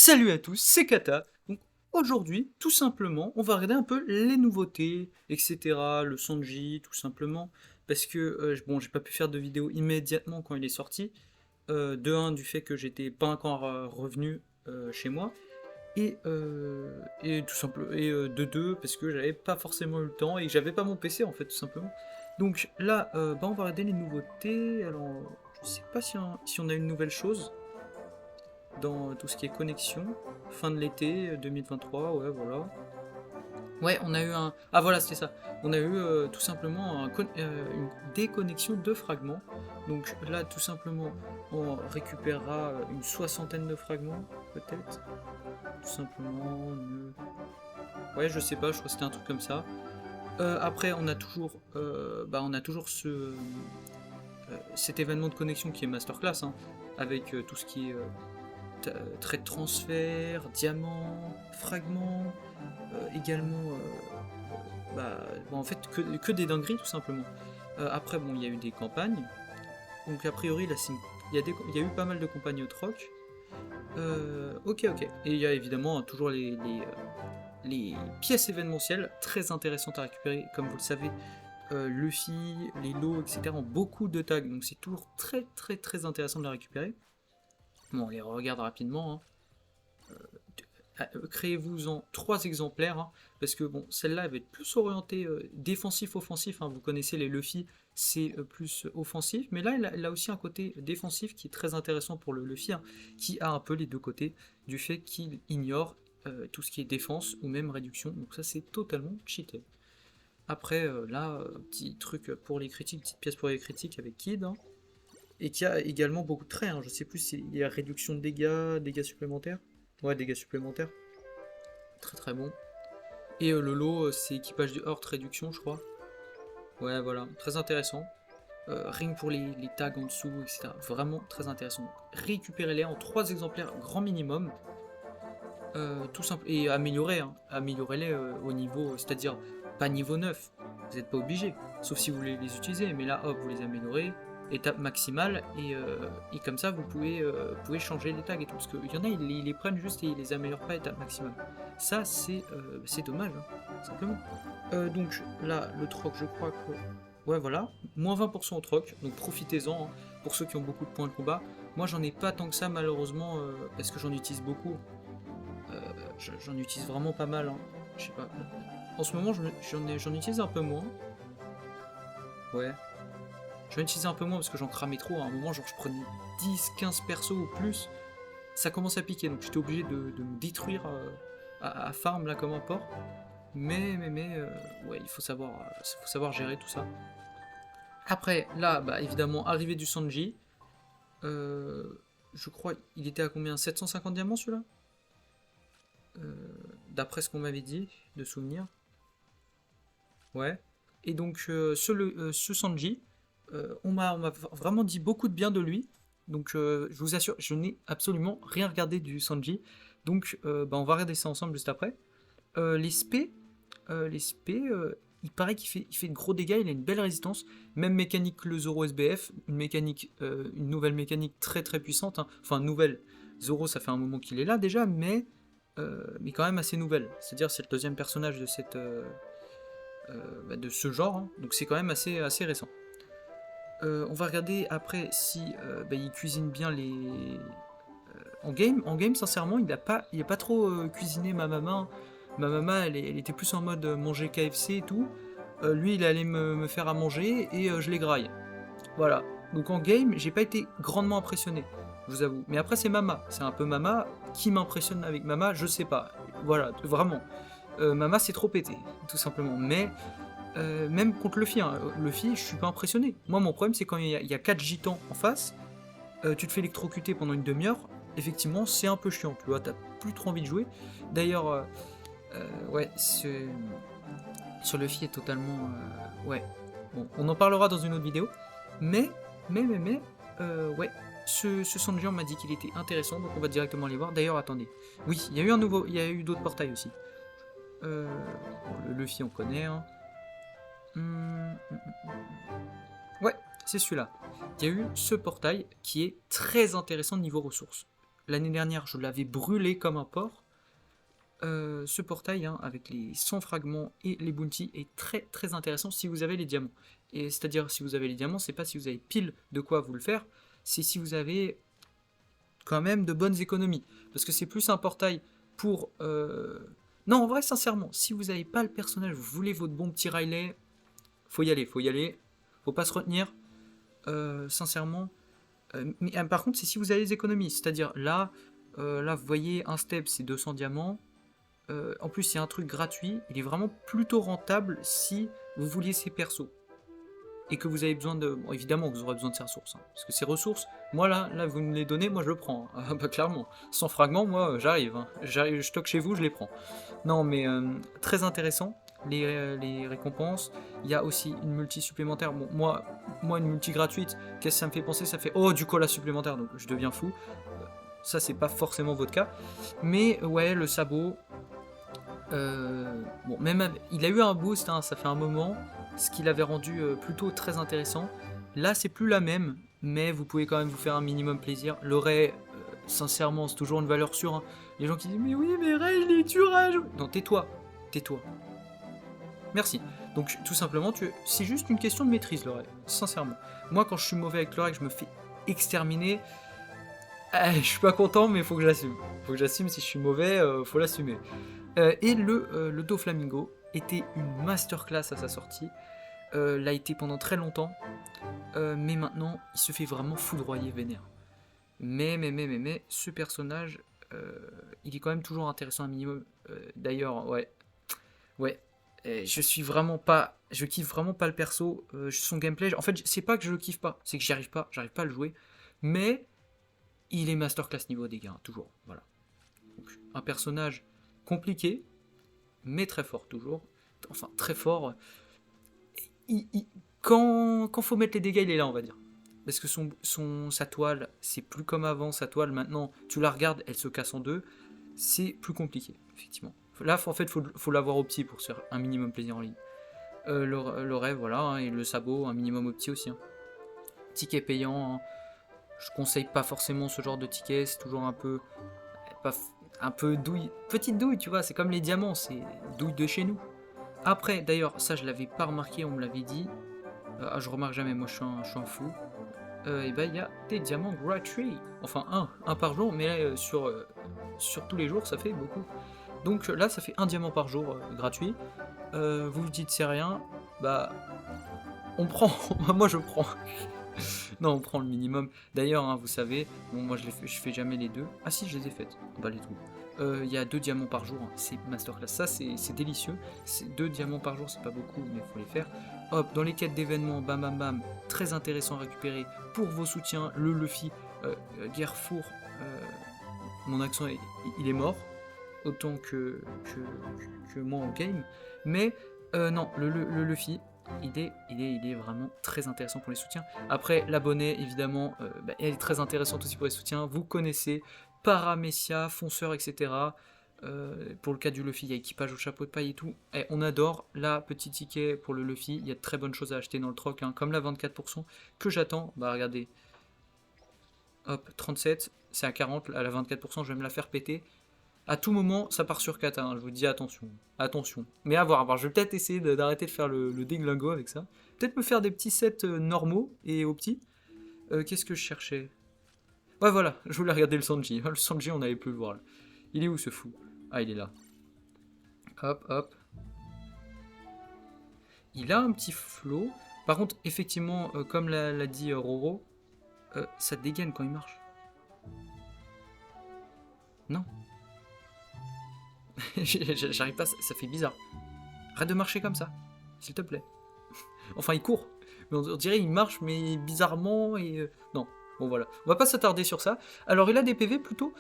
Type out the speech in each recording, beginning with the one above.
Salut à tous, c'est Kata. Donc aujourd'hui, tout simplement, on va regarder un peu les nouveautés, etc. Le Sanji, tout simplement. Parce que, bon, j'ai pas pu faire de vidéo immédiatement quand il est sorti. De un, du fait que j'étais pas encore revenu chez moi. Et tout simplement, de deux, parce que j'avais pas forcément eu le temps et que j'avais pas mon PC en fait, tout simplement. Donc là, on va regarder les nouveautés. Alors, je sais pas si on a une nouvelle chose dans tout ce qui est connexion. Fin de l'été 2023, ouais, voilà. Ouais, on a eu un. Ah, voilà, c'était ça. On a eu tout simplement une déconnexion de fragments. Donc là, tout simplement, on récupérera une soixantaine de fragments, peut-être. Tout simplement. Ouais, je sais pas, je crois que c'était un truc comme ça. Après, on a toujours cet événement de connexion qui est masterclass, hein, avec tout ce qui est trait de transfert, diamant, fragments, également, bon, en fait, que des dingueries tout simplement. Après, bon, il y a eu des campagnes, donc a priori, là, il y a eu pas mal de campagnes au troc. Ok, ok. Et il y a évidemment toujours les pièces événementielles très intéressantes à récupérer, comme vous le savez. Luffy, les lots, etc. ont beaucoup de tags, donc c'est toujours très très très intéressant de les récupérer. Bon, on les regarde rapidement, hein. Créez-vous-en 3 exemplaires, hein, parce que bon, celle-là elle va être plus orientée défensif-offensif, hein. Vous connaissez les Luffy, c'est plus offensif, mais là elle a aussi un côté défensif qui est très intéressant pour le Luffy, hein, qui a un peu les deux côtés du fait qu'il ignore tout ce qui est défense ou même réduction, donc ça c'est totalement cheaté. Après là, petit truc pour les critiques, petite pièce pour les critiques avec Kid, hein, et qui a également beaucoup de traits, hein. Je sais plus s'il y a réduction de dégâts, dégâts supplémentaires. Ouais, dégâts supplémentaires. Très très bon. Et le lot, c'est équipage de Horde réduction, je crois. Ouais, voilà, très intéressant. Rien que pour les tags en dessous, etc. Vraiment très intéressant. Récupérez-les en 3 exemplaires grand minimum. Tout simple. Et améliorez, hein. Améliorez-les au niveau, c'est-à-dire pas niveau 9. Vous n'êtes pas obligé. Sauf si vous voulez les utiliser. Mais là, hop, vous les améliorez. Étape maximale. Et comme ça, vous pouvez changer les tags et tout. Parce qu'il y en a, ils les prennent juste et ils les améliorent pas étape maximale. Ça, c'est dommage, hein, simplement. Donc là, le troc, je crois que. Ouais, voilà. Moins 20% au troc. Donc profitez-en, hein, pour ceux qui ont beaucoup de points de combat. Moi, j'en ai pas tant que ça, malheureusement, parce que j'en utilise beaucoup. J'en utilise vraiment pas mal, hein. Je sais pas. En ce moment, j'en utilise un peu moins. Ouais. J'en utilise un peu moins parce que j'en cramais trop. À un moment, genre, je prenais 10-15 persos ou plus. Ça commence à piquer, donc j'étais obligé de me détruire à farm, là, comme un porc. Ouais, il faut savoir gérer tout ça. Après, là, bah, évidemment, arrivée du Sanji. Je crois, il était à combien? 750 diamants, celui-là? D'après ce qu'on m'avait dit, de souvenir. Ouais. Et donc, ce Sanji, on m'a vraiment dit beaucoup de bien de lui. Donc, je vous assure, je n'ai absolument rien regardé du Sanji. Donc, on va regarder ça ensemble juste après. Les spé, il paraît qu'il fait de gros dégâts, il a une belle résistance. Même mécanique que le Zoro SBF, une nouvelle mécanique très très puissante, hein. Enfin, nouvelle. Zoro, ça fait un moment qu'il est là déjà, mais quand même assez nouvelle. C'est-à-dire, c'est le deuxième personnage de ce genre, hein. Donc c'est quand même assez récent. On va regarder après si il cuisine bien les. En game, sincèrement, il a pas trop cuisiné ma maman. Ma maman, elle était plus en mode manger KFC et tout. Lui, il allait me faire à manger et je les graille. Voilà. Donc en game, j'ai pas été grandement impressionné, je vous avoue. Mais après, c'est Mama. C'est un peu Mama qui m'impressionne avec Mama, je sais pas. Voilà, vraiment. Mama, c'est trop pété, tout simplement. Mais même contre Luffy, hein, Luffy, je suis pas impressionné. Moi, mon problème, c'est quand il y a 4 gitans en face, tu te fais électrocuter pendant une demi-heure. Effectivement, c'est un peu chiant, tu vois, t'as plus trop envie de jouer. D'ailleurs, ouais, sur Luffy est totalement. Ouais. Bon, on en parlera dans une autre vidéo. Mais, ouais, ce Sanji, on m'a dit qu'il était intéressant, donc on va directement aller voir. D'ailleurs, attendez. Oui, il y a eu d'autres portails aussi. Bon, le Luffy, on connaît, hein. Ouais, c'est celui-là. Il y a eu ce portail qui est très intéressant niveau ressources. l'année dernière, je l'avais brûlé comme un porc. Ce portail, hein, avec les 100 fragments et les bounties, est très très intéressant si vous avez les diamants. Et c'est-à-dire, si vous avez les diamants, c'est pas si vous avez pile de quoi vous le faire, c'est si vous avez quand même de bonnes économies. Parce que c'est plus un portail pour... Non, en vrai, sincèrement, si vous n'avez pas le personnage, vous voulez votre bon petit Riley, faut y aller, faut y aller. Faut pas se retenir. Sincèrement. Mais par contre, c'est si vous avez les économies. C'est-à-dire, là, vous voyez, un step, c'est 200 diamants. En plus, il y a un truc gratuit. Il est vraiment plutôt rentable si vous vouliez ces persos. Et que vous avez besoin de... Bon, évidemment, vous aurez besoin de ces ressources. Hein, parce que ces ressources, moi, là, vous me les donnez, moi, je le prends. Hein. Ah, bah, clairement. 100 fragments, moi, j'arrive. Hein. J'arrive, je stocke chez vous, je les prends. Non, mais très intéressant. Les récompenses. Il y a aussi une multi supplémentaire. Bon, moi une multi gratuite, qu'est-ce que ça me fait penser? Ça fait, oh, du cola supplémentaire, donc je deviens fou. Ça, c'est pas forcément votre cas. Mais, ouais, le sabot... bon, même il a eu un boost, hein, ça fait un moment, ce qui l'avait rendu plutôt très intéressant. Là, c'est plus la même, mais vous pouvez quand même vous faire un minimum plaisir. Le Ray, sincèrement, c'est toujours une valeur sûre. Hein. Les gens qui disent mais oui, mais Ray, il est dur à jouer. Non, tais-toi, tais-toi. Merci. Donc, tout simplement, c'est juste une question de maîtrise, le Ray, sincèrement. Moi, quand je suis mauvais avec le Ray, que je me fais exterminer, je suis pas content, mais faut que j'assume. Faut que j'assume, si je suis mauvais, faut l'assumer. Et le Doflamingo était une masterclass à sa sortie. L'a été pendant très longtemps. Mais maintenant, il se fait vraiment foudroyer vénère. Mais, ce personnage, il est quand même toujours intéressant un minimum. D'ailleurs, ouais. Je kiffe vraiment pas le perso. Son gameplay, en fait, c'est pas que je le kiffe pas, c'est que j'arrive pas à le jouer. Mais il est masterclass niveau dégâts, hein, toujours. Voilà. Donc, un personnage compliqué, mais très fort toujours. Enfin, très fort. Quand faut mettre les dégâts, il est là, on va dire. Parce que sa toile, c'est plus comme avant. Sa toile, maintenant, tu la regardes, elle se casse en deux. C'est plus compliqué, effectivement. Là, en fait, faut l'avoir au petit pour se faire un minimum plaisir en ligne. Le rêve, voilà, hein, et le sabot, un minimum au petit aussi. Hein. Ticket payant, hein. Je conseille pas forcément ce genre de ticket, c'est toujours un peu douille, petite douille, tu vois, c'est comme les diamants, c'est douille de chez nous. Après, d'ailleurs, ça je l'avais pas remarqué, on me l'avait dit. Je remarque jamais, moi je suis un fou. Et ben il y a des diamants gratuits. Enfin un par jour, mais sur tous les jours ça fait beaucoup. Donc là ça fait un diamant par jour gratuit. Vous vous dites c'est rien, bah on prend, moi je prends. Non, on prend le minimum. D'ailleurs, hein, vous savez, bon, moi je fais jamais les deux. Ah si, je les ai faites. Bah les trous. Il y a 2 diamants par jour, hein. C'est masterclass. Ça, c'est délicieux. 2 diamants par jour, c'est pas beaucoup, mais il faut les faire. Hop, dans les quêtes d'événements, bam bam bam, très intéressant à récupérer pour vos soutiens. Le Luffy, Guerrefour, mon accent, il est mort, autant que moi en game. Mais non, le Luffy, il est vraiment très intéressant pour les soutiens. Après, l'abonné, évidemment, elle est très intéressante aussi pour les soutiens. Vous connaissez Paramecia, Fonceur, etc. Pour le cas du Luffy, il y a équipage au chapeau de paille et tout. Et on adore. Là, petit ticket pour le Luffy. Il y a de très bonnes choses à acheter dans le troc, hein, comme la 24% que j'attends. Bah regardez. Hop, 37, c'est à 40. À la 24%, je vais me la faire péter. À tout moment, ça part sur kata, hein, je vous dis attention. Attention. Mais à voir. Je vais peut-être essayer d'arrêter de faire le déglingo avec ça. Peut-être me faire des petits sets normaux et au petit. Qu'est-ce que je cherchais? Ouais, voilà, je voulais regarder le Sanji. Le Sanji, on n'avait plus le voir là. Il est où ce fou? Ah, il est là. Hop, hop. Il a un petit flow. Par contre, effectivement, comme l'a dit Roro, ça dégaine quand il marche. Non. J'arrive pas, ça fait bizarre. Arrête de marcher comme ça, s'il te plaît. Enfin, il court. Mais on dirait il marche, mais bizarrement et... Non, bon voilà. On va pas s'attarder sur ça. Alors, il a des PV plutôt...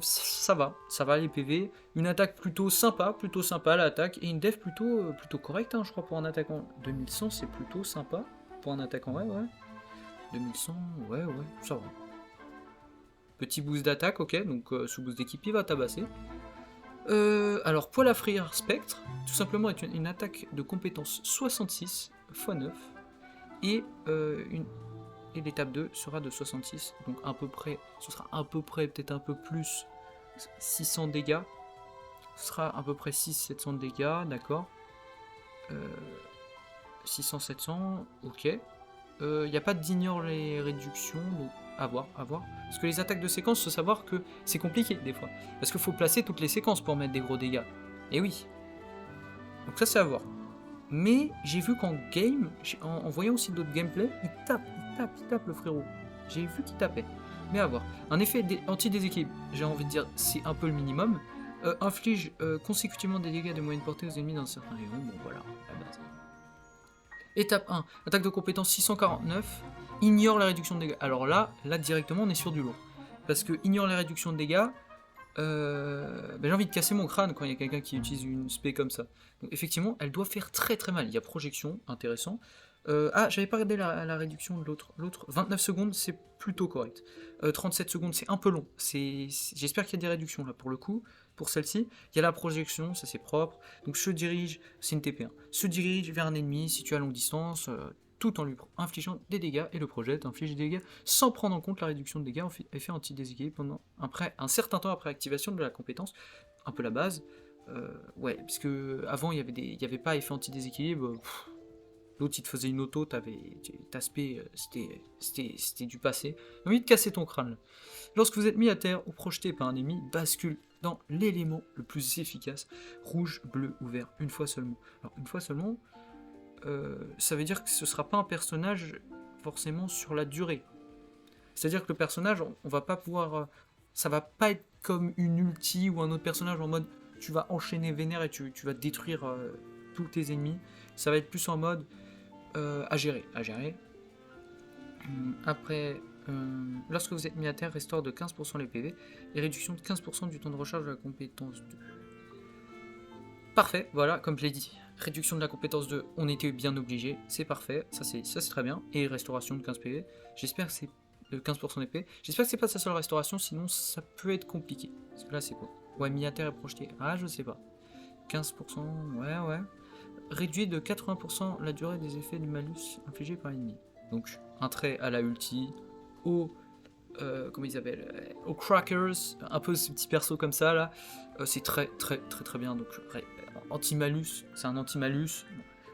ça va les PV. Une attaque plutôt sympa l'attaque. Et une def plutôt correcte, hein, je crois, pour un attaquant. 2100, c'est plutôt sympa pour un attaquant, ouais. 2100, ouais, ça va. Petit boost d'attaque, ok, donc ce boost d'équipe, il va tabasser. Alors, poil à frire spectre, tout simplement est une attaque de compétence 66 x 9 et et l'étape 2 sera de 66, donc à peu près, ce sera à peu près, peut-être un peu plus, 600 dégâts. Ce sera à peu près 600-700 dégâts, d'accord. 600-700, ok. Il n'y a pas d'ignore les réductions, donc à voir, à voir. Parce que les attaques de séquence, faut savoir que c'est compliqué des fois. Parce qu'il faut placer toutes les séquences pour mettre des gros dégâts. Et oui. Donc ça c'est à voir. Mais j'ai vu qu'en game, en voyant aussi d'autres gameplays, il tape le frérot. J'ai vu qu'il tapait. Mais à voir. Un effet anti-déséquilibre, j'ai envie de dire, c'est un peu le minimum. Inflige consécutivement des dégâts de moyenne portée aux ennemis d'un certain rayon. Bon voilà, la base. Étape 1, attaque de compétence 649, ignore la réduction de dégâts. Alors là directement on est sur du lourd. Parce que ignore la réduction de dégâts, j'ai envie de casser mon crâne quand il y a quelqu'un qui utilise une spé comme ça. Donc effectivement, elle doit faire très très mal. Il y a projection, intéressant. J'avais pas regardé la réduction de l'autre. L'autre, 29 secondes, c'est plutôt correct. 37 secondes, c'est un peu long. J'espère qu'il y a des réductions là pour le coup. Pour celle-ci, il y a la projection, ça c'est propre. Donc se dirige, c'est une TP1. Se dirige vers un ennemi situé à longue distance, tout en lui infligeant des dégâts, et le projette inflige des dégâts sans prendre en compte la réduction de dégâts en effet anti-déséquilibre pendant un certain temps après activation de la compétence. Un peu la base. Ouais, parce que avant il y avait pas effet anti-déséquilibre. L'autre il te faisait une auto, t'aspect, c'était du passé. J'ai envie de casser ton crâne là. Lorsque vous êtes mis à terre ou projeté par un ennemi, bascule dans l'élément le plus efficace, rouge, bleu ou vert, une fois seulement. Alors une fois seulement, ça veut dire que ce ne sera pas un personnage forcément sur la durée. C'est-à-dire que le personnage, on va pas pouvoir... ça va pas être comme une ulti ou un autre personnage en mode tu vas enchaîner vénère et tu vas détruire tous tes ennemis. Ça va être plus en mode à gérer. Après, lorsque vous êtes mis à terre, restaure de 15% les PV et réduction de 15% du temps de recharge de la compétence 2. Parfait, voilà, comme je l'ai dit. Réduction de la compétence 2, on était bien obligé, c'est parfait, ça c'est très bien. Et restauration de 15 PV, j'espère que c'est 15% d'épée. J'espère que c'est pas sa seule restauration, sinon ça peut être compliqué. Parce que là c'est quoi? Ouais, mis à terre et projeté. Ah, je sais pas. 15%, ouais. Réduit de 80% la durée des effets de malus infligés par l'ennemi. Donc un trait à la ulti, comment ils appellent, aux crackers, un peu ce petit perso comme ça là, c'est très bien. Donc anti-malus, c'est un anti-malus.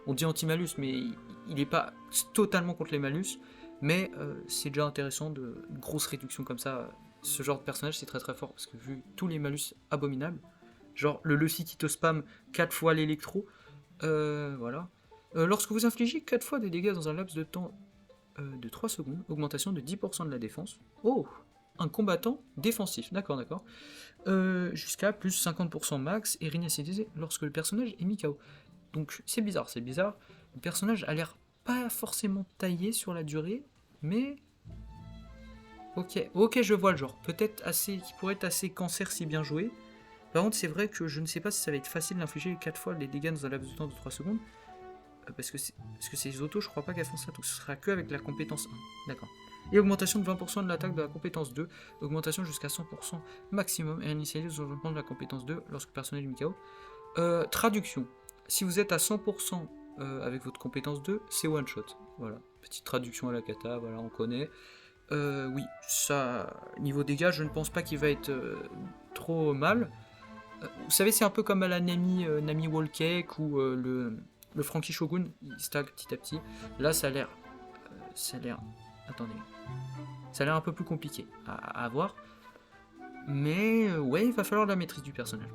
On dit anti-malus, mais il n'est pas totalement contre les malus, mais c'est déjà intéressant une grosse réduction comme ça. Ce genre de personnage c'est très fort parce que vu tous les malus abominables, genre le Luffy qui te spam 4 fois l'électro, voilà. Lorsque vous infligez 4 fois des dégâts dans un laps de temps de 3 secondes, augmentation de 10% de la défense. Oh, un combattant défensif, d'accord. Jusqu'à plus 50% max et réinitialisé lorsque le personnage est mis KO. Donc c'est bizarre. Le personnage a l'air pas forcément taillé sur la durée, mais... Ok, je vois le genre. Peut-être assez, qui pourrait être assez cancer si bien joué. Par contre, c'est vrai que je ne sais pas si ça va être facile d'infliger 4 fois les dégâts dans un laps de temps de 3 secondes. Parce que ces autos, je crois pas qu'elles font ça, donc ce sera que avec la compétence 1. D'accord. Et augmentation de 20% de l'attaque de la compétence 2, augmentation jusqu'à 100% maximum, et initialise au développement de la compétence 2 lorsque le personnage est mis KO. Traduction. Si vous êtes à 100% avec votre compétence 2, c'est one shot. Voilà. Petite traduction à la kata, voilà, on connaît. Oui, ça, niveau dégâts, je ne pense pas qu'il va être trop mal. Vous savez, c'est un peu comme à la Nami Wallcake ou le Frankie Shogun, il stack petit à petit. Là, ça a l'air... Attendez. Ça a l'air un peu plus compliqué à avoir. Mais ouais, il va falloir la maîtrise du personnage.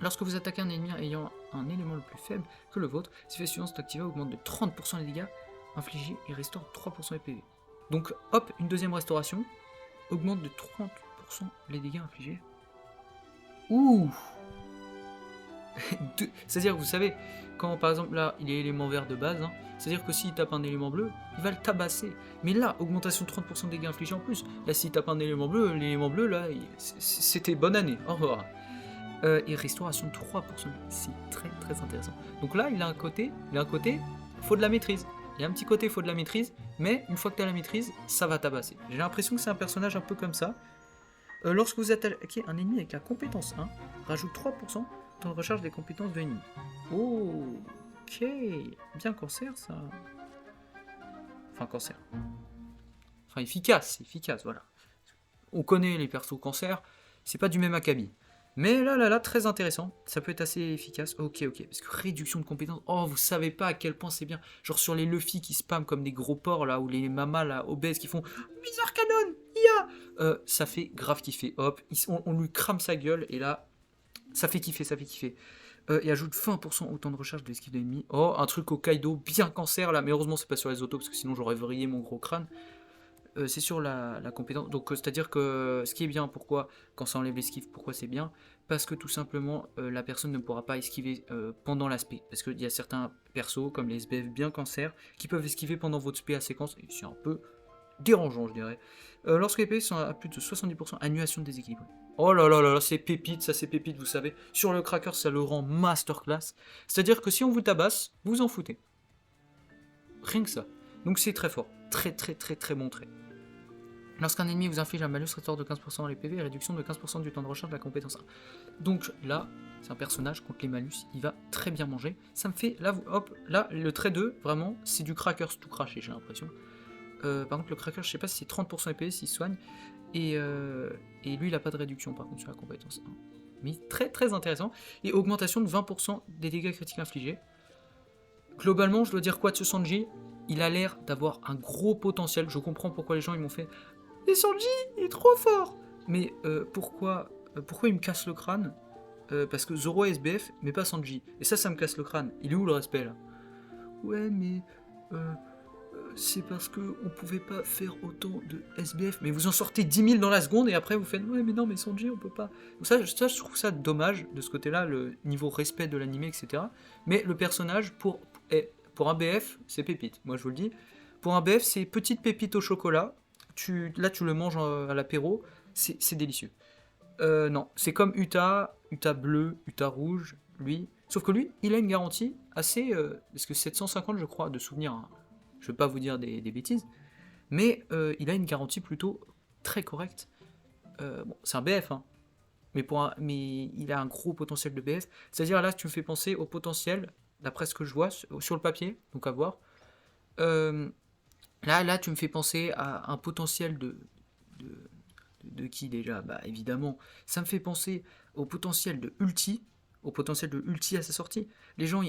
Lorsque vous attaquez un ennemi ayant un élément le plus faible que le vôtre, si l'effet suivant est activé, augmente de 30% les dégâts infligés et restaure 3% les PV. Donc hop, une deuxième restauration, augmente de 30% les dégâts infligés. Ouh. C'est-à-dire, vous savez, quand par exemple là, il est élément vert de base, hein, c'est-à-dire que s'il tape un élément bleu, il va le tabasser. Mais là, augmentation de 30% de dégâts infligés en plus. Là, s'il tape un élément bleu, l'élément bleu, là, c'était bonne année. Au revoir. Et restauration de 3%. C'est très intéressant. Donc là, il a un côté, faut de la maîtrise. Il y a un petit côté, faut de la maîtrise, mais une fois que tu as la maîtrise, ça va tabasser. J'ai l'impression que c'est un personnage un peu comme ça. Lorsque vous attaquez un ennemi avec la compétence 1, rajoute 3% temps de recharge des compétences de l'ennemi. Oh, ok. Bien cancer, ça. Enfin, cancer. Enfin, efficace, voilà. On connaît les persos cancer, c'est pas du même acabit. Mais là, très intéressant. Ça peut être assez efficace. Ok. Parce que réduction de compétences. Oh, vous savez pas à quel point c'est bien. Genre sur les Luffy qui spamment comme des gros porcs là, ou les mamas là, obèses qui font Bizarre Canon, IA. Ça fait grave kiffer. Hop, on lui crame sa gueule et là, ça fait kiffer. Et ajoute 20% au temps de recharge de l'esquive de l'ennemi. Oh, un truc au Kaido, bien cancer là, mais heureusement c'est pas sur les autos parce que sinon j'aurais vrillé mon gros crâne. C'est sur la compétence. Donc c'est-à-dire que ce qui est bien, pourquoi quand ça enlève l'esquive, pourquoi c'est bien? Parce que tout simplement la personne ne pourra pas esquiver pendant l'aspect. Parce qu'il y a certains persos comme les SBF bien cancer qui peuvent esquiver pendant votre spé à séquence et c'est un peu dérangeant je dirais. Lorsque les PV sont à plus de 70%, annulation déséquilibrée. Oh là, c'est pépite, ça c'est pépite, vous savez. Sur le cracker, ça le rend masterclass. C'est-à-dire que si on vous tabasse, vous en foutez. Rien que ça. Donc c'est très fort. Très bon trait. Lorsqu'un ennemi vous inflige un malus, restaure de 15% dans les PV et réduction de 15% du temps de recharge de la compétence 1. Donc là, c'est un personnage contre les malus, il va très bien manger. Ça me fait, là, hop, là, le trait 2, vraiment, c'est du crackers tout craché, j'ai l'impression. Par contre, le cracker, je sais pas si c'est 30% EPS, s'il soigne. Et lui, il a pas de réduction, par contre, sur la compétence 1. Mais très intéressant. Et augmentation de 20% des dégâts critiques infligés. Globalement, je dois dire quoi de ce Sanji? Il a l'air d'avoir un gros potentiel. Je comprends pourquoi les gens ils m'ont fait « Mais Sanji, il est trop fort !» Mais pourquoi il me casse le crâne? Parce que Zoro est SBF, mais pas Sanji. Et ça me casse le crâne. Il est où le respect, là? Ouais, mais... c'est parce que on pouvait pas faire autant de SBF. Mais vous en sortez 10 000 dans la seconde et après vous faites ouais mais non mais Sanji on peut pas. Donc ça je trouve ça dommage de ce côté-là, le niveau respect de l'animé etc. Mais le personnage pour un BF c'est pépite. Moi je vous le dis. Pour un BF c'est petite pépite au chocolat. Là tu le manges à l'apéro, c'est délicieux. Non c'est comme Uta bleu, Uta rouge, lui. Sauf que lui il a une garantie assez parce que 750 je crois de souvenirs. Hein. Je ne vais pas vous dire des bêtises, mais il a une garantie plutôt très correcte. Bon, c'est un BF, hein, mais il a un gros potentiel de BF. C'est-à-dire là, tu me fais penser au potentiel, d'après ce que je vois sur le papier, donc à voir. Là, tu me fais penser à un potentiel de qui déjà? Bah évidemment, ça me fait penser au potentiel de Ulti, à sa sortie. Les gens,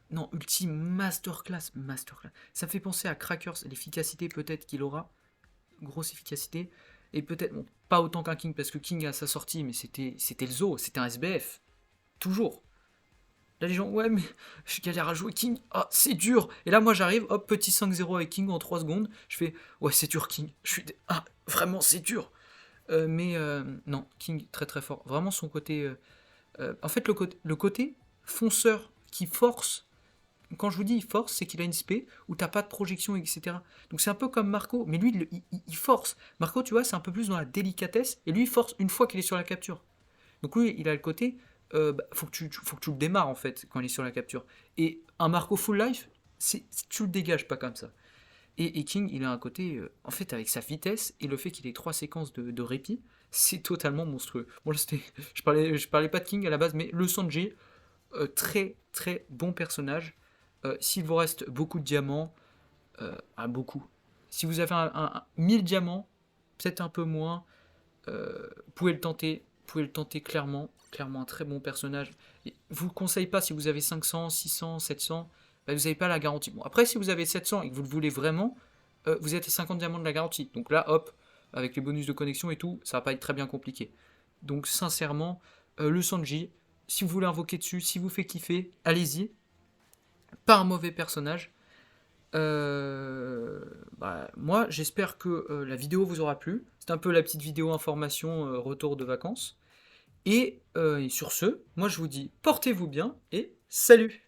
non, Ulti masterclass. Ça me fait penser à Crackers, l'efficacité peut-être qu'il aura. Grosse efficacité. Et peut-être, bon, pas autant qu'un King, parce que King à sa sortie, mais c'était le zoo, c'était un SBF. Toujours. Là, les gens, ouais, mais je galère à jouer King. Ah, c'est dur. Et là, moi, j'arrive, hop, petit 5-0 avec King en 3 secondes. Je fais, ouais, c'est dur, King. Ah, vraiment, c'est dur. Non, King, très fort. Vraiment, son côté... en fait, le côté fonceur qui force. Quand je vous dis il force, c'est qu'il a une spé où t'as pas de projection, etc. Donc c'est un peu comme Marco, mais lui il force. Marco, tu vois, c'est un peu plus dans la délicatesse, et lui il force une fois qu'il est sur la capture. Donc lui, il a le côté, faut que tu le démarres en fait quand il est sur la capture. Et un Marco full life, tu le dégages pas comme ça. Et King, il a un côté, en fait, avec sa vitesse et le fait qu'il ait 3 séquences de répit, c'est totalement monstrueux. Bon, là, je parlais pas de King à la base, mais le Sanji, très bon personnage. S'il vous reste beaucoup de diamants, beaucoup. Si vous avez 1000 diamants, peut-être un peu moins, vous pouvez le tenter clairement. Clairement un très bon personnage. Je vous le conseille pas si vous avez 500, 600, 700, bah, vous n'avez pas la garantie. Bon, après, si vous avez 700 et que vous le voulez vraiment, vous êtes à 50 diamants de la garantie. Donc là, hop, avec les bonus de connexion et tout, ça va pas être très bien compliqué. Donc sincèrement, le Sanji, si vous voulez invoquer dessus, si vous fait kiffer, allez-y. Pas un mauvais personnage. Moi, j'espère que la vidéo vous aura plu. C'est un peu la petite vidéo information retour de vacances. Et sur ce, moi je vous dis portez-vous bien et salut!